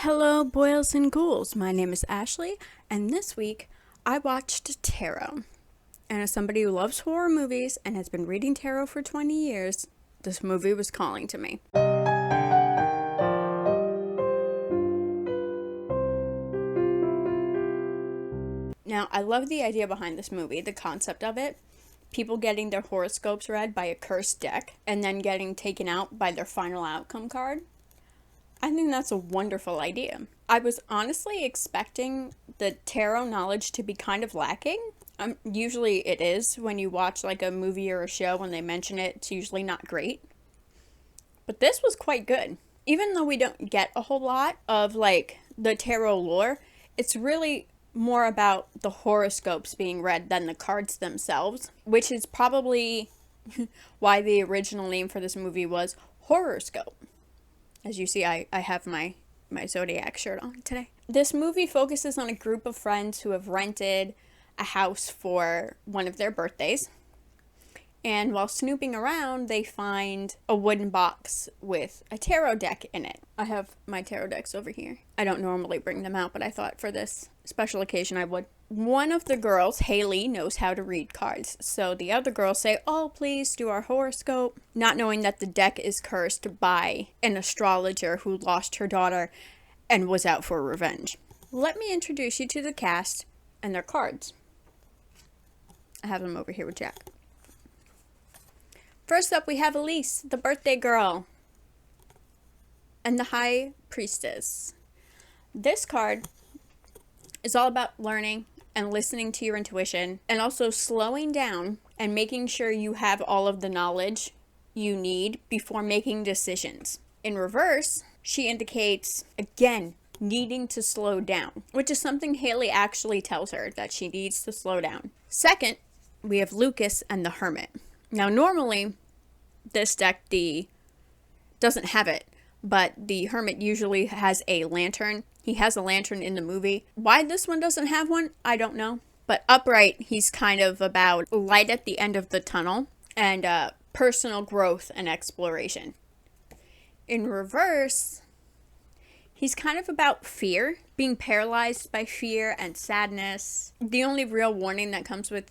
Hello, boils and ghouls. My name is Ashley, and this week I watched Tarot. And as somebody who loves horror movies and has been reading tarot for 20 years, this movie was calling to me. Now, I love the idea behind this movie, the concept of it. People getting their horoscopes read by a cursed deck and then getting taken out by their final outcome card. I think that's a wonderful idea. I was honestly expecting the tarot knowledge to be kind of lacking. Usually it is when you watch like a movie or a show when they mention it, it's usually not great. But this was quite good. Even though we don't get a whole lot of like the tarot lore, it's really more about the horoscopes being read than the cards themselves, which is probably why the original name for this movie was Horoscope. As you see, I have my Zodiac shirt on today. This movie focuses on a group of friends who have rented a house for one of their birthdays. And while snooping around, they find a wooden box with a tarot deck in it. I have my tarot decks over here. I don't normally bring them out, but I thought for this special occasion I would. One of the girls, Haley, knows how to read cards. So the other girls say, "Oh, please do our horoscope," not knowing that the deck is cursed by an astrologer who lost her daughter and was out for revenge. Let me introduce you to the cast and their cards. I have them over here with Jack. First up, we have Elise, the birthday girl, and the High Priestess. This card is all about learning and listening to your intuition, and also slowing down and making sure you have all of the knowledge you need before making decisions. In reverse, she indicates, again, needing to slow down, which is something Haley actually tells her, that she needs to slow down. Second, we have Lucas and the Hermit. Now, normally, this deck doesn't have it, but the Hermit usually has a lantern. He has a lantern in the movie. Why this one doesn't have one, I don't know. But upright, he's kind of about light at the end of the tunnel and personal growth and exploration. In reverse, he's kind of about fear, being paralyzed by fear and sadness. The only real warning that comes with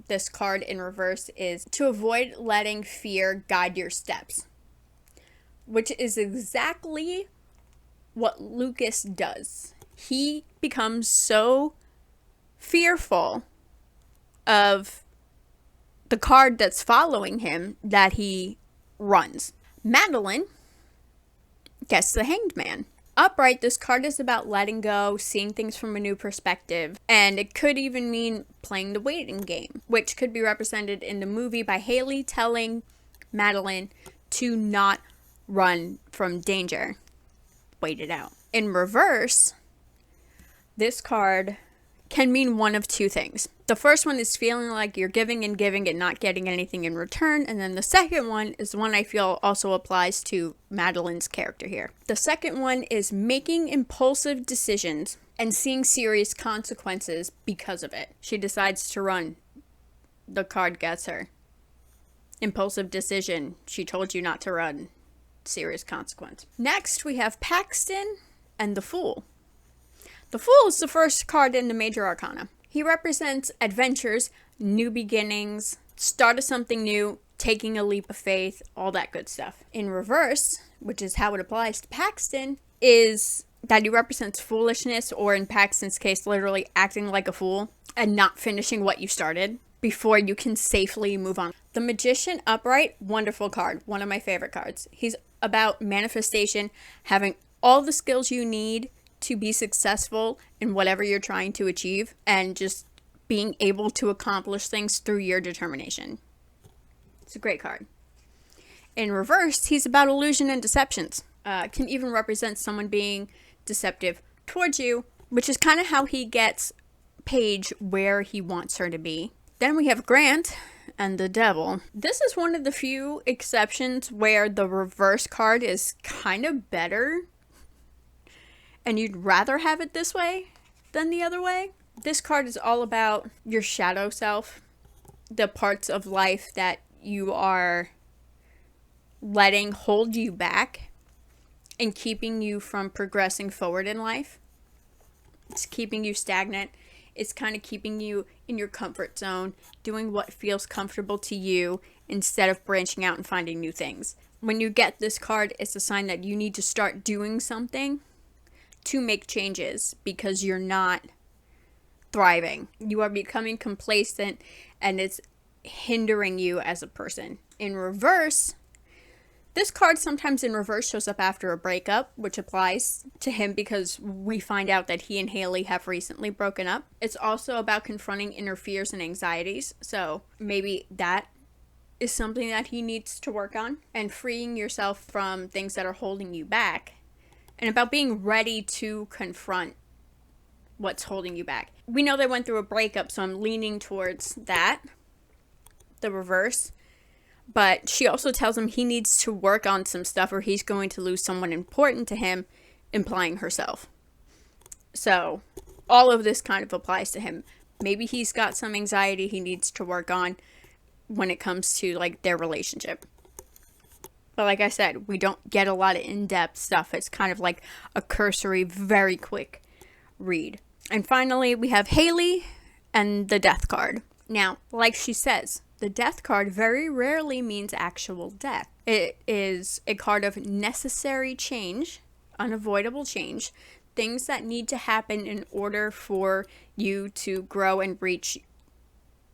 this card in reverse is to avoid letting fear guide your steps, which is exactly what Lucas does. He becomes so fearful of the card that's following him that he runs. Madeline gets the Hanged Man. Upright, this card is about letting go, seeing things from a new perspective, and it could even mean playing the waiting game, which could be represented in the movie by Haley telling Madeline to not run from danger. Wait it out. In reverse, this card can mean one of two things. The first one is feeling like you're giving and not getting anything in return. And then the second one is one I feel also applies to Madeline's character here. The second one is making impulsive decisions and seeing serious consequences because of it. She decides to run. The card gets her. Impulsive decision. She told you not to run. Serious consequence. Next, we have Paxton and the Fool. The Fool is the first card in the Major Arcana. He represents adventures, new beginnings, start of something new, taking a leap of faith, all that good stuff. In reverse, which is how it applies to Paxton, is that he represents foolishness, or in Paxton's case, literally acting like a fool and not finishing what you started before you can safely move on. The Magician upright, wonderful card. One of my favorite cards. He's about manifestation, having all the skills you need to be successful in whatever you're trying to achieve, and just being able to accomplish things through your determination. It's a great card. In reverse, he's about illusion and deceptions. Can even represent someone being deceptive towards you, which is kind of how he gets Paige where he wants her to be. Then we have Grant and the Devil. This is one of the few exceptions where the reverse card is kind of better, and you'd rather have it this way than the other way. This card is all about your shadow self, the parts of life that you are letting hold you back and keeping you from progressing forward in life. It's keeping you stagnant. It's kind of keeping you in your comfort zone, doing what feels comfortable to you instead of branching out and finding new things. When you get this card, it's a sign that you need to start doing something to make changes because you're not thriving. You are becoming complacent and it's hindering you as a person. In reverse, this card sometimes in reverse shows up after a breakup, which applies to him because we find out that he and Haley have recently broken up. It's also about confronting inner fears and anxieties, so maybe that is something that he needs to work on, and freeing yourself from things that are holding you back, and about being ready to confront what's holding you back. We know they went through a breakup, so I'm leaning towards that, the reverse. But she also tells him he needs to work on some stuff or he's going to lose someone important to him, implying herself. So all of this kind of applies to him. Maybe he's got some anxiety he needs to work on when it comes to like their relationship. But like I said, we don't get a lot of in-depth stuff. It's kind of like a cursory, very quick read. And finally, we have Haley and the Death card. Now, like she says, the Death card very rarely means actual death. It is a card of necessary change, unavoidable change, things that need to happen in order for you to grow and reach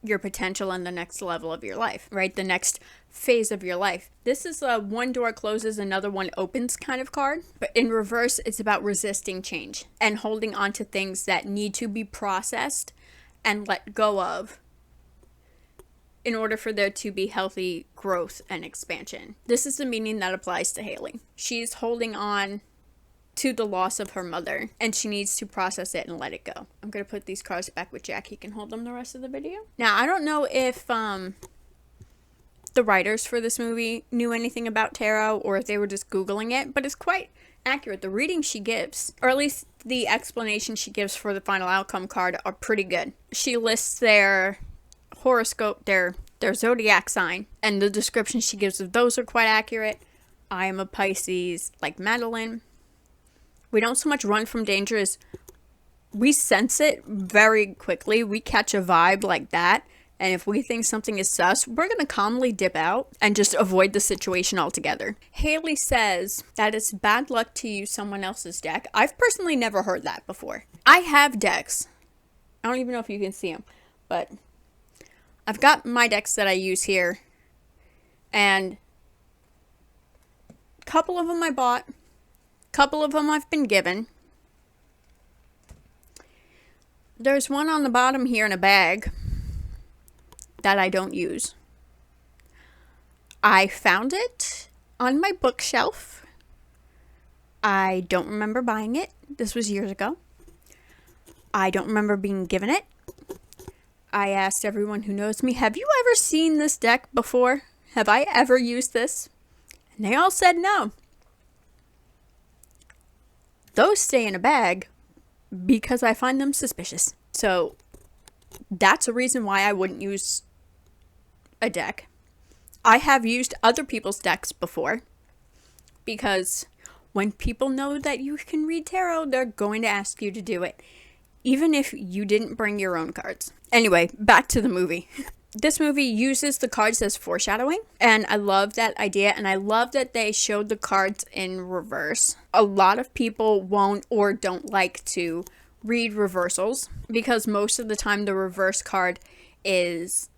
your potential in the next level of your life, right? The next phase of your life. This is a one door closes, another one opens kind of card. But in reverse, it's about resisting change and holding on to things that need to be processed and let go of in order for there to be healthy growth and expansion. This is the meaning that applies to Haley. She's holding on to the loss of her mother, and she needs to process it and let it go. I'm going to put these cards back with Jack. He can hold them the rest of the video. Now, I don't know if the writers for this movie knew anything about tarot or if they were just Googling it, but it's quite accurate. The reading she gives, or at least the explanation she gives for the final outcome card, are pretty good. She lists their horoscope, their zodiac sign, and the description she gives of those are quite accurate. I am a Pisces, like Madeline. We don't so much run from danger as we sense it very quickly. We catch a vibe like that, and if we think something is sus, we're going to calmly dip out and just avoid the situation altogether. Haley says that it's bad luck to use someone else's deck. I've personally never heard that before. I have decks. I don't even know if you can see them, but I've got my decks that I use here, and a couple of them I bought, a couple of them I've been given. There's one on the bottom here in a bag that I don't use. I found it on my bookshelf. I don't remember buying it. This was years ago. I don't remember being given it. I asked everyone who knows me, have you ever seen this deck before? Have I ever used this? And they all said no. Those stay in a bag because I find them suspicious. So that's a reason why I wouldn't use a deck. I have used other people's decks before because when people know that you can read tarot, they're going to ask you to do it, even if you didn't bring your own cards. Anyway, back to the movie. This movie uses the cards as foreshadowing, and I love that idea, and I love that they showed the cards in reverse. A lot of people won't or don't like to read reversals because most of the time the reverse card is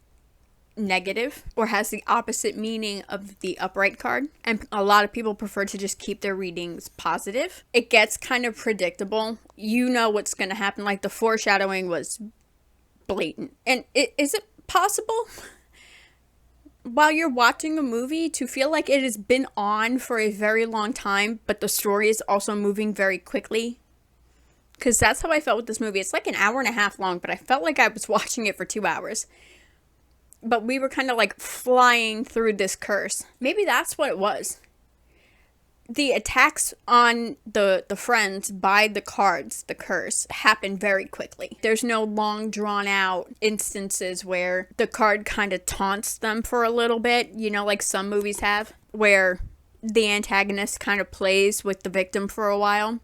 negative or has the opposite meaning of the upright card, and a lot of people prefer to just keep their readings positive. It gets kind of predictable. You know what's going to happen. Like the foreshadowing was blatant. And is it possible while you're watching a movie to feel like it has been on for a very long time, but the story is also moving very quickly? Because that's how I felt with this movie. It's like an hour and a half long, but I felt like I was watching it for 2 hours. But we were kind of like flying through this curse. Maybe that's what it was. The attacks on the friends by the cards, the curse, happen very quickly. There's no long drawn out instances where the card kind of taunts them for a little bit, you know, like some movies have, where the antagonist kind of plays with the victim for a while.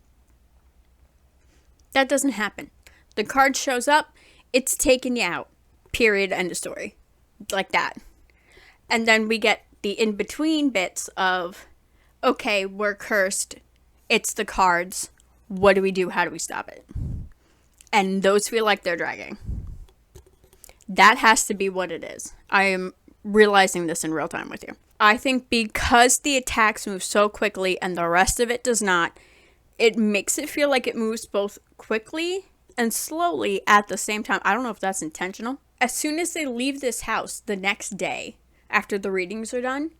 That doesn't happen. The card shows up, it's taking you out. Period. End of story. Like that. And then we get the in-between bits of, okay, we're cursed. It's the cards. What do we do? How do we stop it? And those feel like they're dragging. That has to be what it is. I am realizing this in real time with you. I think because the attacks move so quickly and the rest of it does not, it makes it feel like it moves both quickly and slowly at the same time. I don't know if that's intentional. As soon as they leave this house the next day, after the readings are done,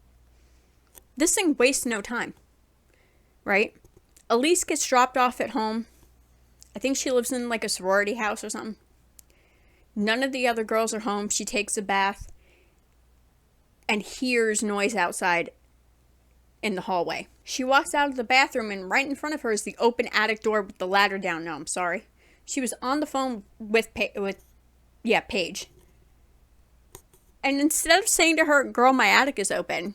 this thing wastes no time, right? Elise gets dropped off at home. I think she lives in like a sorority house or something. None of the other girls are home. She takes a bath and hears noise outside in the hallway. She walks out of the bathroom and right in front of her is the open attic door with the ladder down. No, I'm sorry. She was on the phone with Paige. And instead of saying to her, girl, my attic is open,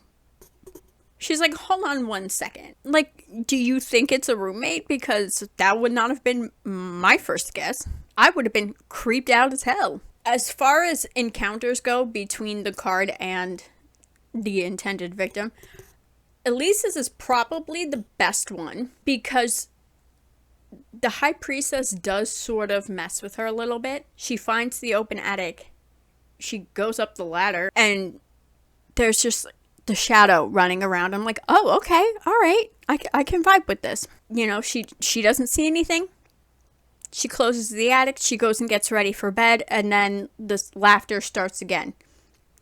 she's like, hold on 1 second. Like, do you think it's a roommate? Because that would not have been my first guess. I would have been creeped out as hell. As far as encounters go between the card and the intended victim, Elise's is probably the best one because the High Priestess does sort of mess with her a little bit. She finds the open attic. She goes up the ladder and there's just the shadow running around. I'm like, oh, okay, all right. I can vibe with this. You know, she doesn't see anything. She closes the attic. She goes and gets ready for bed. And then this laughter starts again.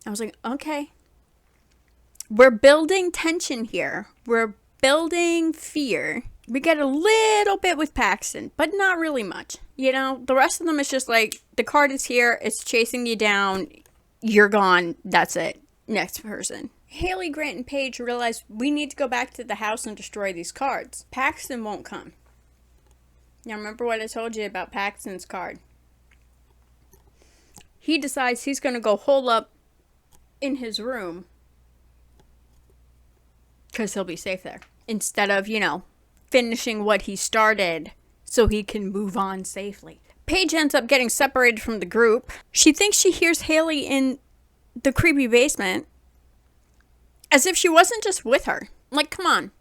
I was like, okay. We're building tension here. We're building fear. We get a little bit with Paxton, but not really much. You know, the rest of them is just like, the card is here. It's chasing you down. You're gone. That's it. Next person. Haley, Grant, and Paige realize we need to go back to the house and destroy these cards. Paxton won't come. Now remember what I told you about Paxton's card. He decides he's going to go hole up in his room because he'll be safe there. Instead of, you know, finishing what he started so he can move on safely. Paige ends up getting separated from the group. She thinks she hears Haley in the creepy basement as if she wasn't just with her. Like, come on.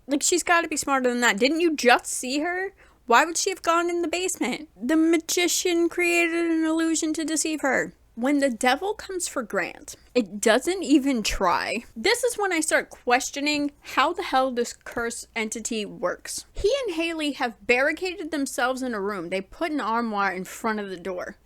Like, she's got to be smarter than that. Didn't you just see her? Why would she have gone in the basement? The magician created an illusion to deceive her. When the devil comes for Grant, it doesn't even try. This is when I start questioning how the hell this curse entity works. He and Haley have barricaded themselves in a room. They put an armoire in front of the door.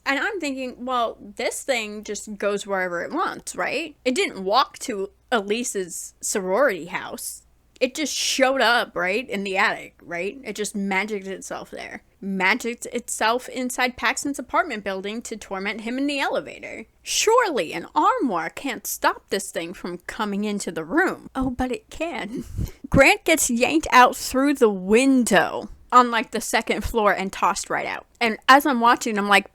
And I'm thinking, well, this thing just goes wherever it wants, right? It didn't walk to Elise's sorority house. It just showed up, right, in the attic, right? It just magicked itself there. Magicked itself inside Paxton's apartment building to torment him in the elevator. Surely an armoire can't stop this thing from coming into the room. Oh, but it can. Grant gets yanked out through the window on, like, the second floor and tossed right out. And as I'm watching, I'm like,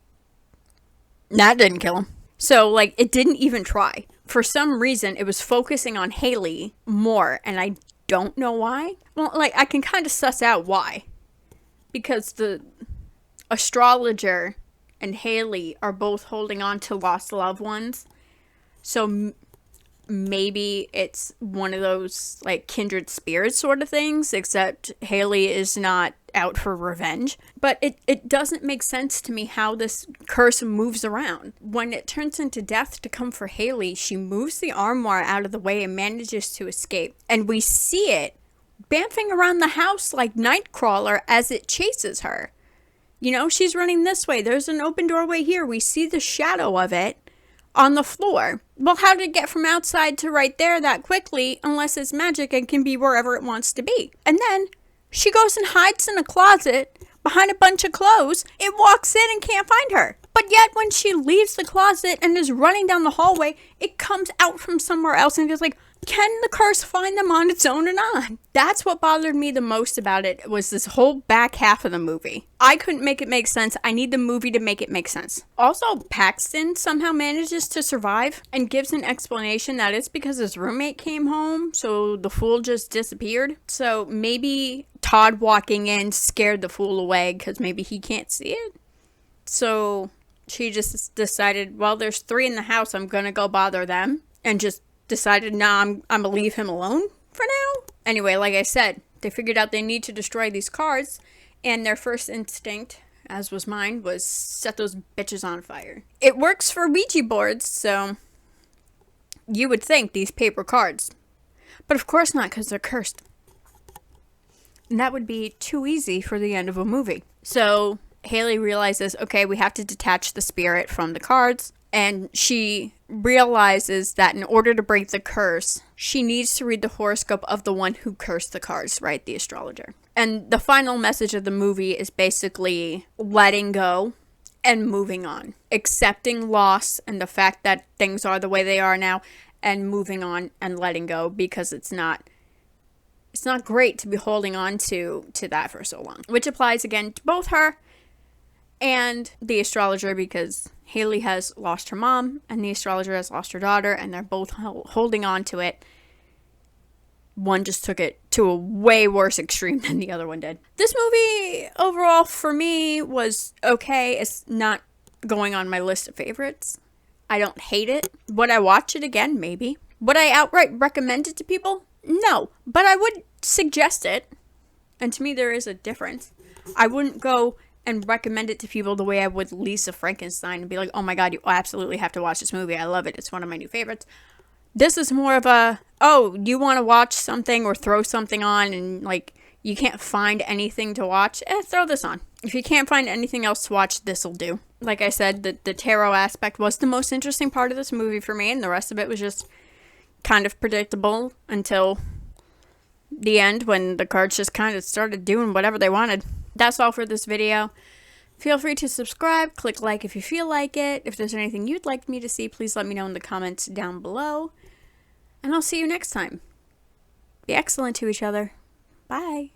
that didn't kill him. So, like, it didn't even try. For some reason, it was focusing on Haley more, and I don't know why. Well, like, I can kind of suss out why. Because the astrologer and Haley are both holding on to lost loved ones. So maybe it's one of those, like, kindred spirits sort of things, except Haley is not out for revenge. But it doesn't make sense to me how this curse moves around. When it turns into death to come for Haley, she moves the armoire out of the way and manages to escape. And we see it bamfing around the house like Nightcrawler as it chases her. You know, she's running this way. There's an open doorway here. We see the shadow of it on the floor. Well, how did it get from outside to right there that quickly unless it's magic and can be wherever it wants to be? And then she goes and hides in a closet behind a bunch of clothes. It walks in and can't find her. But yet when she leaves the closet and is running down the hallway, it comes out from somewhere else and is like, can the curse find them on its own or not? That's what bothered me the most about it, was this whole back half of the movie. I couldn't make it make sense. I need the movie to make it make sense. Also, Paxton somehow manages to survive and gives an explanation that it's because his roommate came home, so the fool just disappeared. So maybe Todd walking in scared the fool away because maybe he can't see it. So she just decided, well, there's 3 in the house, I'm gonna go bother them, and just decided, nah, I'm gonna leave him alone for now. Anyway, like I said, they figured out they need to destroy these cards, and their first instinct, as was mine, was set those bitches on fire. It works for Ouija boards, so you would think these paper cards. But of course not, because they're cursed. And that would be too easy for the end of a movie. So Haley realizes, okay, we have to detach the spirit from the cards. And she realizes that in order to break the curse, she needs to read the horoscope of the one who cursed the cards, right? The astrologer. And the final message of the movie is basically letting go and moving on. Accepting loss and the fact that things are the way they are now, and moving on and letting go, because it's not great to be holding on to that for so long. Which applies again to both her and the astrologer, because Haley has lost her mom and the astrologer has lost her daughter, and they're both holding on to it. One just took it to a way worse extreme than the other one did. This movie overall for me was okay. It's not going on my list of favorites. I don't hate it. Would I watch it again? Maybe. Would I outright recommend it to people? No, but I would suggest it. And to me there is a difference. I wouldn't go and recommend it to people the way I would Lisa Frankenstein and be like, oh my god, you absolutely have to watch this movie. I love it. It's one of my new favorites. This is more of a, oh, you want to watch something or throw something on and like you can't find anything to watch? Throw this on. If you can't find anything else to watch, this'll do. Like I said, the tarot aspect was the most interesting part of this movie for me, and the rest of it was just kind of predictable until the end when the cards just kind of started doing whatever they wanted. That's all for this video. Feel free to subscribe, click like if you feel like it. If there's anything you'd like me to see, please let me know in the comments down below. And I'll see you next time. Be excellent to each other. Bye.